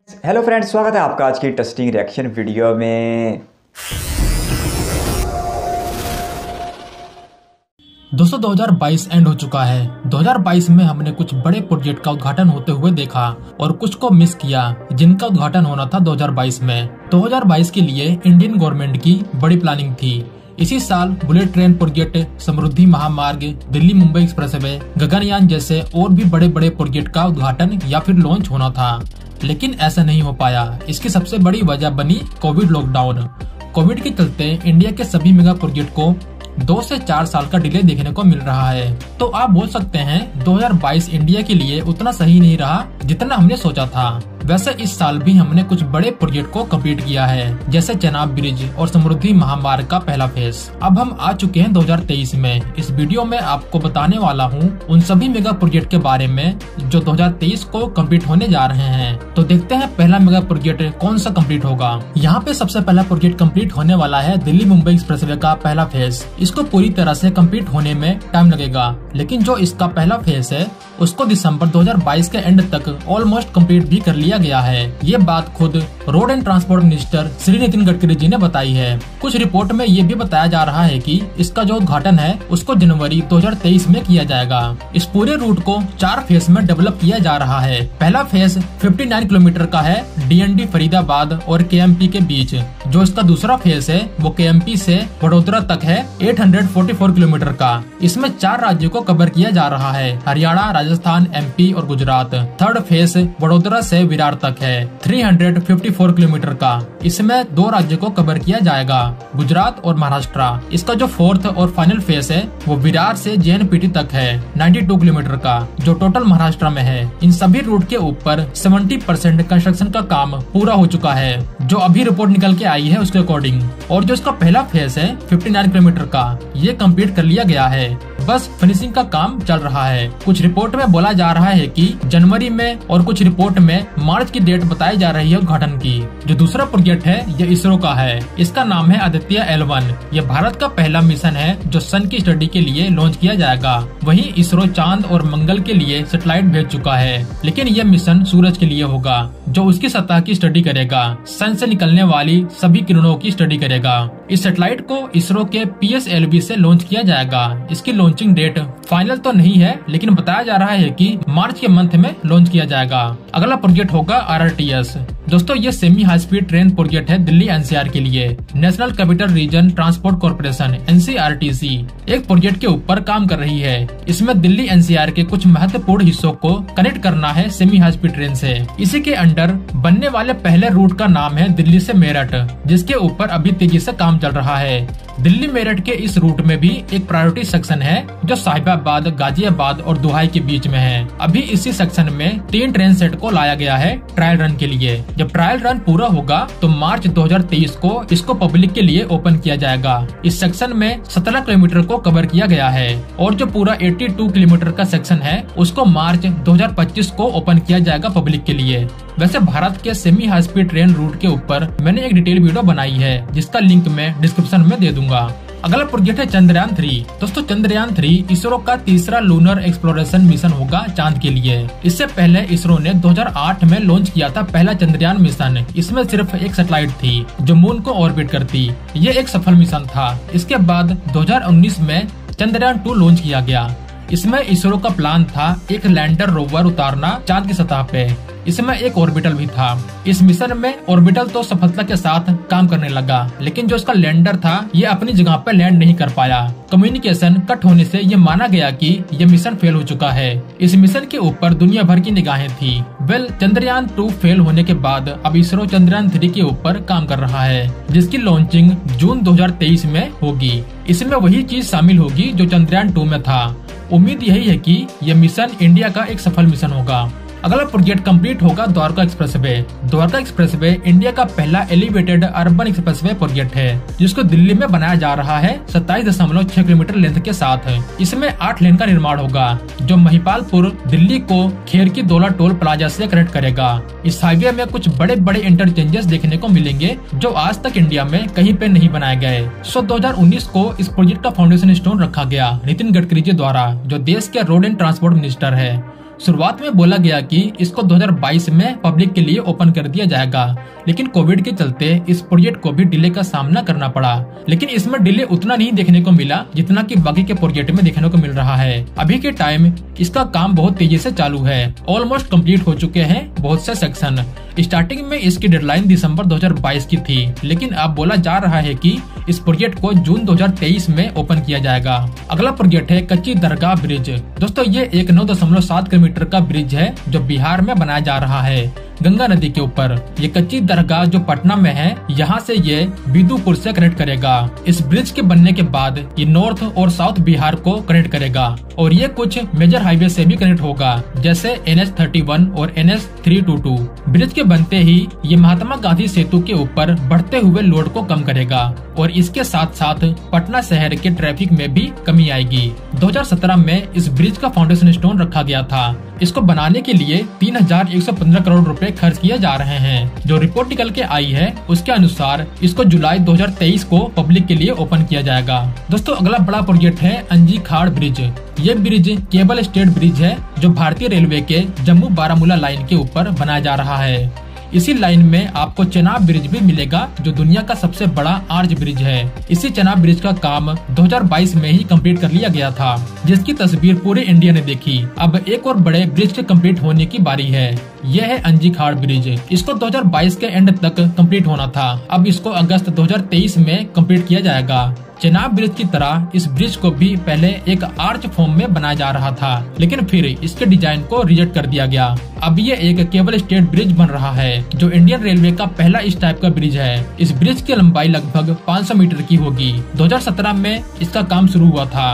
Hello friends, स्वागत है आपका आज की टेस्टिंग रिएक्शन वीडियो में। दोस्तों 2022 एंड हो चुका है। 2022 में हमने कुछ बड़े प्रोजेक्ट का उद्घाटन होते हुए देखा और कुछ को मिस किया जिनका उद्घाटन होना था 2022 में। 2022 के लिए इंडियन गवर्नमेंट की बड़ी प्लानिंग थी। इसी साल बुलेट ट्रेन प्रोजेक्ट, समृद्धि महामार्ग, दिल्ली मुंबई एक्सप्रेसवे, गगनयान जैसे और भी बड़े बड़े प्रोजेक्ट का उद्घाटन या फिर लॉन्च होना था, लेकिन ऐसा नहीं हो पाया। इसकी सबसे बड़ी वजह बनी कोविड लॉकडाउन। कोविड के चलते इंडिया के सभी मेगा प्रोजेक्ट को 2 से 4 साल का डिले देखने को मिल रहा है। तो आप बोल सकते हैं 2022 इंडिया के लिए उतना सही नहीं रहा जितना हमने सोचा था। वैसे इस साल भी हमने कुछ बड़े प्रोजेक्ट को कंप्लीट किया है, जैसे चेनाब ब्रिज और समृद्धि महामार्ग का पहला फेज। अब हम आ चुके हैं 2023 में। इस वीडियो में आपको बताने वाला हूँ उन सभी मेगा प्रोजेक्ट के बारे में जो 2023 को कंप्लीट होने जा रहे हैं। तो देखते हैं पहला मेगा प्रोजेक्ट कौन सा कंप्लीट होगा। यहाँ पे सबसे पहला प्रोजेक्ट कंप्लीट होने वाला है दिल्ली मुंबई एक्सप्रेसवे का पहला फेज। इसको पूरी तरह से कंप्लीट होने में टाइम लगेगा, लेकिन जो इसका पहला फेज है उसको दिसंबर 2022 के एंड तक ऑलमोस्ट कंप्लीट भी कर लिया गया है। ये बात खुद road and transport minister Shri Nitin Gadkari ji ने बताई है। कुछ रिपोर्ट में ये भी बताया जा रहा है कि इसका जो उद्घाटन है उसको जनवरी 2023 में किया जाएगा। इस पूरे रूट को 4 फेज में डेवलप किया जा रहा है। पहला फेज 59 किलोमीटर का है डीएनडी फरीदाबाद और केएमपी के बीच। जो इसका दूसरा फेज है वो केएमपी से वडोदरा तक है 844 किलोमीटर का। इसमें 4 राज्यों को कवर किया जा रहा है, हरियाणा, राजस्थान, एमपी और गुजरात। थर्ड फेज वडोदरा से विरार तक है 354 किलोमीटर का। इसमें 2 राज्यों को कवर किया जाएगा, गुजरात और महाराष्ट्र। इसका जो फोर्थ और फाइनल फेज है वो विरार से जेएनपीटी तक है 92 किलोमीटर का, जो टोटल महाराष्ट्र में है। इन सभी रूट के ऊपर 70% कंस्ट्रक्शन का काम पूरा हो चुका है, जो अभी रिपोर्ट निकल के आई है उसके अकॉर्डिंग। और जो इसका पहला फेज है 59 किलोमीटर का, ये कंप्लीट कर लिया गया है, बस फिनिशिंग का काम चल रहा है। कुछ रिपोर्ट में बोला जा रहा है कि जनवरी में और कुछ रिपोर्ट में मार्च की डेट बताई जा रही है उद्घाटन की। जो दूसरा प्रोजेक्ट है ये इसरो का है। इसका नाम है आदित्य L1। ये भारत का पहला मिशन है जो सन की स्टडी के लिए लॉन्च किया जाएगा। वहीं इसरो चांद और मंगल के लिए सैटेलाइट भेज चुका है, लेकिन यह मिशन सूरज के लिए होगा, जो उसकी सतह की स्टडी करेगा, सन से निकलने वाली सभी किरणों की स्टडी करेगा। इस सैटेलाइट को इसरो के PSLV से लॉन्च किया जाएगा। इसकी लॉन्चिंग डेट फाइनल तो नहीं है, लेकिन बताया जा रहा है कि मार्च के मंथ में लॉन्च किया जाएगा। अगला प्रोजेक्ट होगा RRTS। दोस्तों ये semi high speed train project है दिल्ली NCR के लिए। National capital region transport corporation NCRTC एक प्रोजेक्ट के ऊपर काम कर रही है। इसमें दिल्ली NCR के कुछ महत्वपूर्ण हिस्सों को कनेक्ट करना है सेमी हाई स्पीड ट्रेन से। इसी के अंडर बनने वाले पहले रूट का नाम है दिल्ली से मेरठ, जिसके ऊपर अभी तेजी से काम चल रहा है। दिल्ली मेरठ के इस रूट में भी एक प्रायोरिटी सेक्शन है जो साहिबाबाद, गाजियाबाद और दुहाई के बीच में है। अभी इसी सेक्शन में 3 ट्रेन सेट को लाया गया है ट्रायल रन के लिए। जब ट्रायल रन पूरा होगा तो मार्च 2023 को इसको पब्लिक के लिए ओपन किया जाएगा। इस सेक्शन में 17 किलोमीटर को कवर किया गया है और जो पूरा 82 किलोमीटर का सेक्शन है उसको मार्च 2025 को ओपन किया जाएगा पब्लिक के लिए। वैसे भारत के semi high speed train route के ऊपर मैंने एक डिटेल वीडियो बनाई है, जिसका लिंक मैं डिस्क्रिप्शन में दे दूंगा। अगला प्रोजेक्ट है चंद्रयान 3। दोस्तों चंद्रयान 3 इसरो का तीसरा लूनर एक्सप्लोरेशन मिशन होगा चांद के लिए। इससे पहले इसरो ने 2008 में लॉन्च किया था पहला चंद्रयान मिशन। इसमें सिर्फ एक सैटेलाइट थी जो मून को ऑर्बिट करती। ये एक सफल मिशन था। इसके बाद 2019 में चंद्रयान 2 लॉन्च किया गया। इसमें इसरो का प्लान था एक लैंडर रोवर उतारना चांद की सतह पे। इसमें एक ऑर्बिटल भी था। इस मिशन में ऑर्बिटल तो सफलता के साथ काम करने लगा, लेकिन जो इसका लैंडर था ये अपनी जगह पर लैंड नहीं कर पाया। कम्युनिकेशन कट होने से ये माना गया कि ये मिशन फेल हो चुका है। इस मिशन के ऊपर दुनिया भर की निगाहें थी। चंद्रयान 2 फेल होने के बाद अब इसरो चंद्रयान 3 के ऊपर काम कर रहा है, जिसकी लॉन्चिंग जून 2023 में होगी। इसमें वही चीज शामिल होगी जो चंद्रयान 2 में था। उम्मीद यही है कि यह मिशन इंडिया का एक सफल मिशन होगा। अगला प्रोजेक्ट कंप्लीट होगा Dwarka expressway. Dwarka expressway India का पहला एलिवेटेड अर्बन एक्सप्रेसवे प्रोजेक्ट है, जिसको दिल्ली में बनाया जा रहा है 27.6 किलोमीटर लेंथ के साथ। इसमें 8 लेन का निर्माण होगा, जो महिपालपुर दिल्ली को खेर की दोला टोल प्लाजा से कनेक्ट करेगा। इस हाईवे में कुछ बड़े बड़े इंटरचेंजेस देखने को मिलेंगे जो आज तक इंडिया में कहीं पे नहीं बनाए गए। 2019 को इस प्रोजेक्ट का फाउंडेशन स्टोन रखा गया नितिन गडकरी जी द्वारा, जो देश के रोड एंड ट्रांसपोर्ट मिनिस्टर है। शुरुआत में बोला गया कि इसको 2022 में पब्लिक के लिए ओपन कर दिया जाएगा, लेकिन कोविड के चलते इस प्रोजेक्ट को भी डिले का सामना करना पड़ा। लेकिन इसमें डिले उतना नहीं देखने को मिला जितना कि बाकी के प्रोजेक्ट में देखने को मिल रहा है। अभी के टाइम इसका काम बहुत तेजी से चालू है, ऑलमोस्ट कंप्लीट हो चुके हैं बहुत से सेक्शन। स्टार्टिंग में इसकी डेडलाइन दिसंबर 2022 की थी, लेकिन अब बोला जा रहा है कि इस प्रोजेक्ट को जून 2023 में ओपन किया जाएगा। अगला प्रोजेक्ट है कच्ची दरगाह ब्रिज। दोस्तों ये एक 9.7 किलोमीटर का ब्रिज है जो बिहार में बनाया जा रहा है गंगा नदी के ऊपर। ये कच्ची दरगाह जो पटना में है, यहाँ से ये बिदुपुर से कनेक्ट करेगा। इस ब्रिज के बनने के बाद ये नॉर्थ और साउथ बिहार को कनेक्ट करेगा और ये कुछ मेजर हाईवे से भी कनेक्ट होगा, जैसे NH31 और NH322। ब्रिज के बनते ही ये महात्मा गांधी सेतु के ऊपर बढ़ते हुए लोड को कम करेगा और इसके साथ साथ पटना शहर के ट्रैफिक में भी कमी आएगी। 2017 में इस ब्रिज का फाउंडेशन स्टोन रखा गया था। इसको बनाने के लिए 3115 करोड़ रुपए खर्च किए जा रहे हैं। जो रिपोर्ट निकल के आई है उसके अनुसार इसको जुलाई 2023 को पब्लिक के लिए ओपन किया जाएगा। दोस्तों अगला बड़ा प्रोजेक्ट है अंजी खाड़ ब्रिज। ये ब्रिज केबल स्टेट ब्रिज है जो भारतीय रेलवे के जम्मू बारामूला लाइन के ऊपर बनाया जा रहा है। इसी लाइन में आपको चेनाब ब्रिज भी मिलेगा जो दुनिया का सबसे बड़ा आर्च ब्रिज है। इसी चेनाब ब्रिज का काम 2022 में ही कंप्लीट कर लिया गया था, जिसकी तस्वीर पूरे इंडिया ने देखी। अब एक और बड़े ब्रिज के कंप्लीट होने की बारी है। यह है अंजी खाड़ ब्रिज। इसको 2022 के एंड तक कंप्लीट होना था, अब इसको अगस्त 2023 में कंप्लीट किया जाएगा। चेनाब ब्रिज की तरह इस ब्रिज को भी पहले एक आर्च फॉर्म में बनाया जा रहा था, लेकिन फिर इसके डिजाइन को रिजेक्ट कर दिया गया। अब ये एक केबल स्टेट ब्रिज बन रहा है जो इंडियन रेलवे का पहला इस टाइप का ब्रिज है। इस ब्रिज की लंबाई लगभग 500 मीटर की होगी। 2017 में इसका काम शुरू हुआ था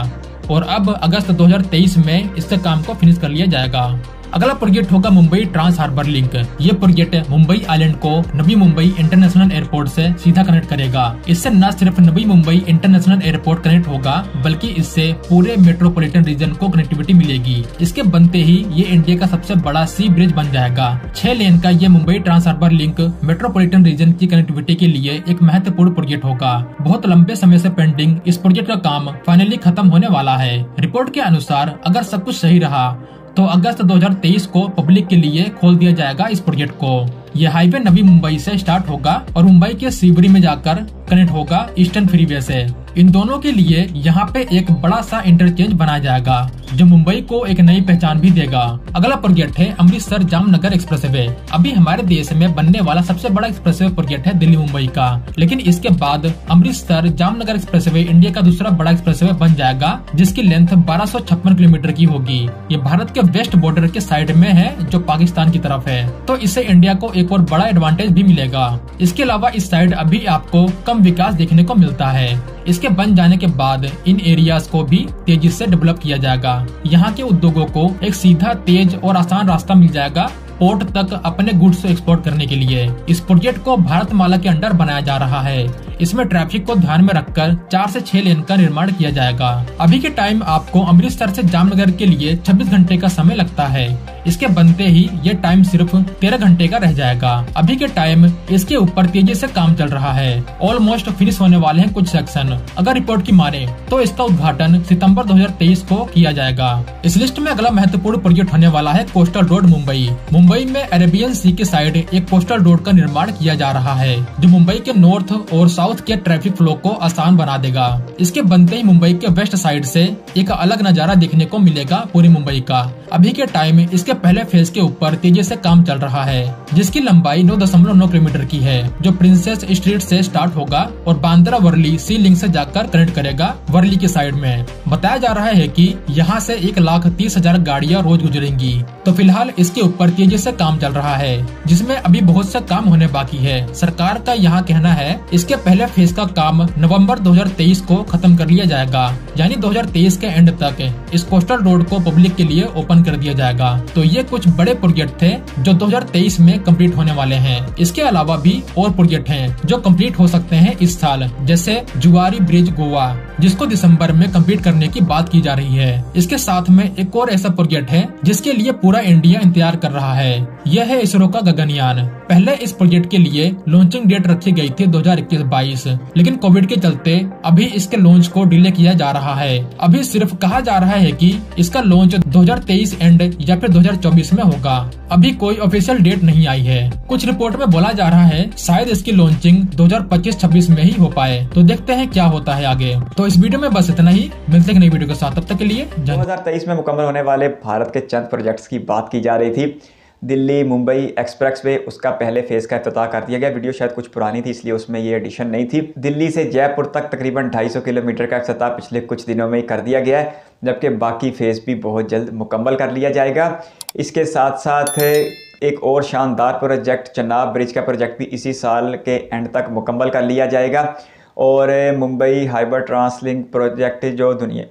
और अब अगस्त 2023 में इसके काम को फिनिश कर लिया जाएगा। अगला प्रोजेक्ट होगा मुंबई ट्रांस हार्बर लिंक। ये प्रोजेक्ट मुंबई आइलैंड को नवी मुंबई इंटरनेशनल एयरपोर्ट से सीधा कनेक्ट करेगा। इससे न सिर्फ Navi Mumbai international airport connect होगा, बल्कि इससे पूरे मेट्रोपॉलिटन रीजन को कनेक्टिविटी मिलेगी। इसके बनते ही ये इंडिया का सबसे बड़ा सी ब्रिज बन जाएगा। 6 लेन का ये Mumbai trans harbour link metropolitan region की कनेक्टिविटी के लिए एक महत्वपूर्ण प्रोजेक्ट होगा। बहुत लंबे समय से पेंडिंग इस प्रोजेक्ट का काम फाइनली खत्म होने वाला है। रिपोर्ट के अनुसार अगर सब कुछ सही रहा तो अगस्त 2023 को पब्लिक के लिए खोल दिया जाएगा इस प्रोजेक्ट को। यह हाईवे नवी मुंबई से स्टार्ट होगा और मुंबई के सीवरी में जाकर कनेक्ट होगा ईस्टर्न फ्रीवे से। इन दोनों के लिए यहाँ पे एक बड़ा सा इंटरचेंज बनाया जाएगा जो मुंबई को एक नई पहचान भी देगा। अगला प्रोजेक्ट है अमृतसर जामनगर एक्सप्रेसवे। अभी हमारे देश में बनने वाला सबसे बड़ा एक्सप्रेसवे प्रोजेक्ट है दिल्ली मुंबई का, लेकिन इसके बाद अमृतसर जामनगर एक्सप्रेसवे इंडिया का दूसरा बड़ा एक्सप्रेसवे बन जाएगा, जिसकी लेंथ 1256 किलोमीटर की होगी। ये भारत के वेस्ट बॉर्डर के साइड में है जो पाकिस्तान की तरफ है, तो इससे इंडिया को एक और बड़ा एडवांटेज भी मिलेगा। इसके अलावा इस साइड अभी आपको कम विकास देखने को मिलता है। इसके बन जाने के बाद इन एरियाज को भी तेजी से डेवलप किया जाएगा। यहाँ के उद्योगों को एक सीधा, तेज और आसान रास्ता मिल जाएगा पोर्ट तक अपने गुड्स एक्सपोर्ट करने के लिए। इस प्रोजेक्ट को भारतमाला के अंडर बनाया जा रहा है। इसमें ट्रैफिक को ध्यान में रखकर 4 से 6 लेन का निर्माण किया जाएगा। अभी के टाइम आपको अमृतसर से जामनगर के लिए 26 घंटे का समय लगता है। इसके बनते ही ये टाइम सिर्फ 13 घंटे का रह जाएगा। अभी के टाइम इसके ऊपर तेजी से काम चल रहा है। ऑलमोस्ट फिनिश होने वाले हैं कुछ सेक्शन। अगर रिपोर्ट की माने तो इसका उद्घाटन सितंबर 2023 को किया जाएगा। इस लिस्ट में अगला महत्वपूर्ण प्रोजेक्ट होने वाला है कोस्टल रोड मुंबई। मुंबई में अरेबियन सी के साइड एक कोस्टल रोड का निर्माण किया जा रहा है जो मुंबई के नॉर्थ और साउथ के ट्रैफिक फ्लो को आसान बना देगा। इसके बनते ही मुंबई के वेस्ट साइड से एक अलग नजारा देखने को मिलेगा पूरी मुंबई का। अभी के टाइम इसके पहले फेज के ऊपर तेजी से काम चल रहा है, जिसकी लंबाई 9.9 किलोमीटर की है, जो प्रिंसेस स्ट्रीट से स्टार्ट होगा और बांद्रा वर्ली सी लिंक से जाकर कनेक्ट करेगा वर्ली की साइड में। बताया जा रहा है कि यहाँ से 1,30,000 गाड़ियाँ रोज गुजरेंगी। तो फिलहाल इसके ऊपर तेजी से काम चल रहा है, जिसमें अभी बहुत सा काम होने बाकी है। सरकार का यहाँ कहना है इसके पहले फेज का काम नवंबर 2023 को खत्म कर लिया जाएगा, यानी 2023 के एंड तक इस कोस्टल रोड को पब्लिक के लिए ओपन कर दिया जाएगा। तो ये कुछ बड़े प्रोजेक्ट थे जो 2023 में कंप्लीट होने वाले हैं। इसके अलावा भी और प्रोजेक्ट हैं जो कंप्लीट हो सकते हैं इस साल, जैसे जुआरी ब्रिज गोवा, जिसको दिसंबर में कंप्लीट करने की बात की जा रही है। इसके साथ में एक और ऐसा प्रोजेक्ट है जिसके लिए पूरा इंडिया इंतजार कर रहा है, यह है इसरो का गगनयान। पहले इस प्रोजेक्ट के लिए लॉन्चिंग डेट रखी गई थी 2021-22, लेकिन कोविड के चलते अभी इसके लॉन्च को डिले किया जा रहा है। अभी सिर्फ कहा जा रहा है कि इसका लॉन्च 2023 एंड या फिर 2024 में होगा। अभी कोई ऑफिशियल डेट नहीं आई है। कुछ रिपोर्ट में बोला जा रहा है शायद इसकी लॉन्चिंग 2025-26 में ही हो पाए। तो देखते हैं क्या होता है आगे। तो इस वीडियो में बस इतना ही, मिलते हैं नई वीडियो के साथ। तब तक के लिए 2023 में मुकम्मल होने वाले भारत के चंद प्रोजेक्ट्स की बात की जा रही थी। दिल्ली मुंबई एक्सप्रेसवे, उसका पहले फेज़ का इफ्तिताह कर दिया गया। वीडियो शायद कुछ पुरानी थी इसलिए उसमें ये एडिशन नहीं थी। दिल्ली से जयपुर तक तकरीबन 250 किलोमीटर का इफ्तिताह पिछले कुछ दिनों में ही कर दिया गया है, जबकि बाकी फ़ेज़ भी बहुत जल्द मुकम्मल कर लिया जाएगा। इसके साथ साथ एक और शानदार प्रोजेक्ट चेनाब ब्रिज का प्रोजेक्ट भी इसी साल के एंड तक मुकम्मल कर लिया जाएगा। और मुंबई हाइबर ट्रांसलिंक प्रोजेक्ट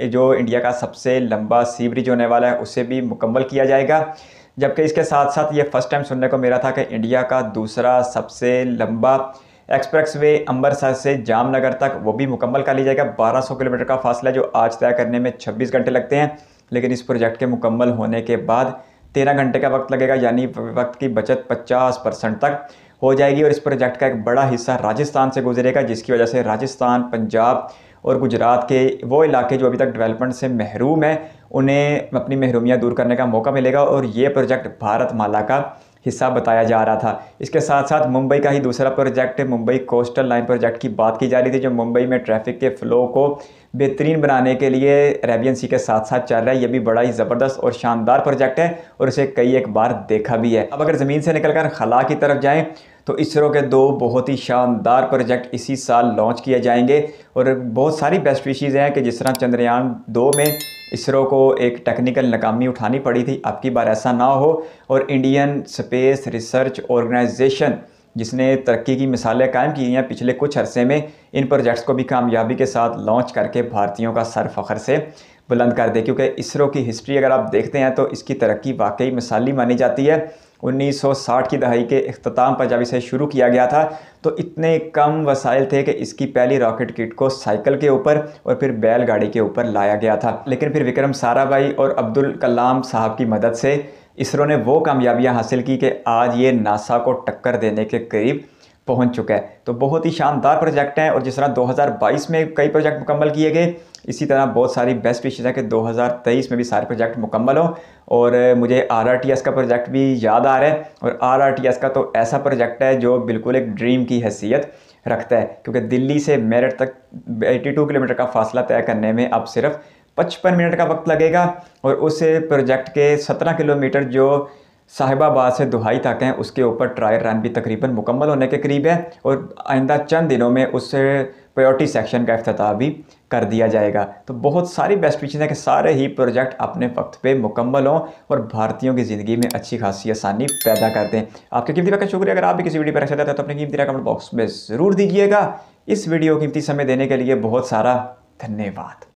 जो इंडिया का सबसे लंबा सी ब्रिज होने वाला है, उसे भी मुकम्मल किया जाएगा। जबकि इसके साथ साथ ये फर्स्ट टाइम सुनने को मिला था कि इंडिया का दूसरा सबसे लंबा एक्सप्रेसवे अमृतसर से जामनगर तक वो भी मुकम्मल कर लिया जाएगा। 1200 किलोमीटर का फासला जो आज तय करने में 26 घंटे लगते हैं, लेकिन इस प्रोजेक्ट के मुकम्मल होने के बाद 13 घंटे का वक्त लगेगा, यानी वक्त की बचत 50% तक हो जाएगी। और इस प्रोजेक्ट का एक बड़ा हिस्सा राजस्थान से गुजरेगा, जिसकी वजह से राजस्थान, पंजाब और गुजरात के वो इलाके जो अभी तक डेवलपमेंट से महरूम हैं, उन्हें अपनी महरूमियाँ दूर करने का मौका मिलेगा। और ये प्रोजेक्ट भारतमाला का हिस्सा बताया जा रहा था। इसके साथ साथ मुंबई का ही दूसरा project Mumbai coastal line project की बात की जा रही थी, जो मुंबई में ट्रैफिक के फ़्लो को बेहतरीन बनाने के लिए अरेबियन सी के साथ साथ चल रहा है। ये भी बड़ा ही ज़बरदस्त और शानदार प्रोजेक्ट है और इसे कई एक बार देखा भी है। अब अगर ज़मीन से निकलकर खला की तरफ जाएँ तो इसरो के 2 बहुत ही शानदार प्रोजेक्ट इसी साल लॉन्च किए जाएंगे। और बहुत सारी बेस्ट विशेज़ हैं कि जिस तरह चंद्रयान 2 में इसरो को एक टेक्निकल नाकामी उठानी पड़ी थी, अब की बार ऐसा ना हो। और इंडियन स्पेस रिसर्च ऑर्गेनाइजेशन, जिसने तरक्की की मिसालें कायम की हैं पिछले कुछ अरसे में, इन प्रोजेक्ट्स को भी कामयाबी के साथ लॉन्च करके भारतीयों का सर फ़ख्र से बुलंद कर दे। क्योंकि इसरो की हिस्ट्री अगर आप देखते हैं तो इसकी तरक्की वाकई मिसाली मानी जाती है। 1960 की दहाई के अख्ताम पर जब इसे शुरू किया गया था तो इतने कम वसाइल थे कि इसकी पहली रॉकेट किट को साइकिल के ऊपर और फिर बैलगाड़ी के ऊपर लाया गया था। लेकिन फिर विक्रम साराभाई और अब्दुल कलाम साहब की मदद से इसरो ने वो कामयाबियां हासिल की कि आज ये नासा को टक्कर देने के करीब पहुंच चुका है। तो बहुत ही शानदार प्रोजेक्ट हैं। और जिस तरह 2022 में कई प्रोजेक्ट मुकम्मल किए गए, इसी तरह बहुत सारी बेस्ट विशेज़ है कि 2023 में भी सारे प्रोजेक्ट मुकम्मल हों। और मुझे RRTS का प्रोजेक्ट भी याद आ रहा है। और RRTS का तो ऐसा प्रोजेक्ट है जो बिल्कुल एक ड्रीम की हैसियत रखता है, क्योंकि दिल्ली से मेरठ तक 82 किलोमीटर का फासला तय करने में अब सिर्फ 55 मिनट का वक्त लगेगा। और उस प्रोजेक्ट के 17 किलोमीटर जो साहिबाबाद से दुहाई तक हैं, उसके ऊपर ट्रायल रन भी तकरीबन मुकम्मल होने के करीब है। और आइंदा चंद दिनों में उस प्रायोरिटी सेक्शन का इफ्तिताह भी कर दिया जाएगा। तो बहुत सारी बेस्ट विशेज़ हैं कि सारे ही प्रोजेक्ट अपने वक्त पे मुकम्मल हों और भारतीयों की ज़िंदगी में अच्छी खासी आसानी पैदा कर दें। आपके कीमती वक्त का शुक्रिया। अगर आप भी किसी वीडियो पर रख सकते हैं तो अपनी कीमती राय कमेंट बॉक्स में ज़रूर दीजिएगा। इस वीडियो कीमती समय देने के लिए बहुत सारा धन्यवाद।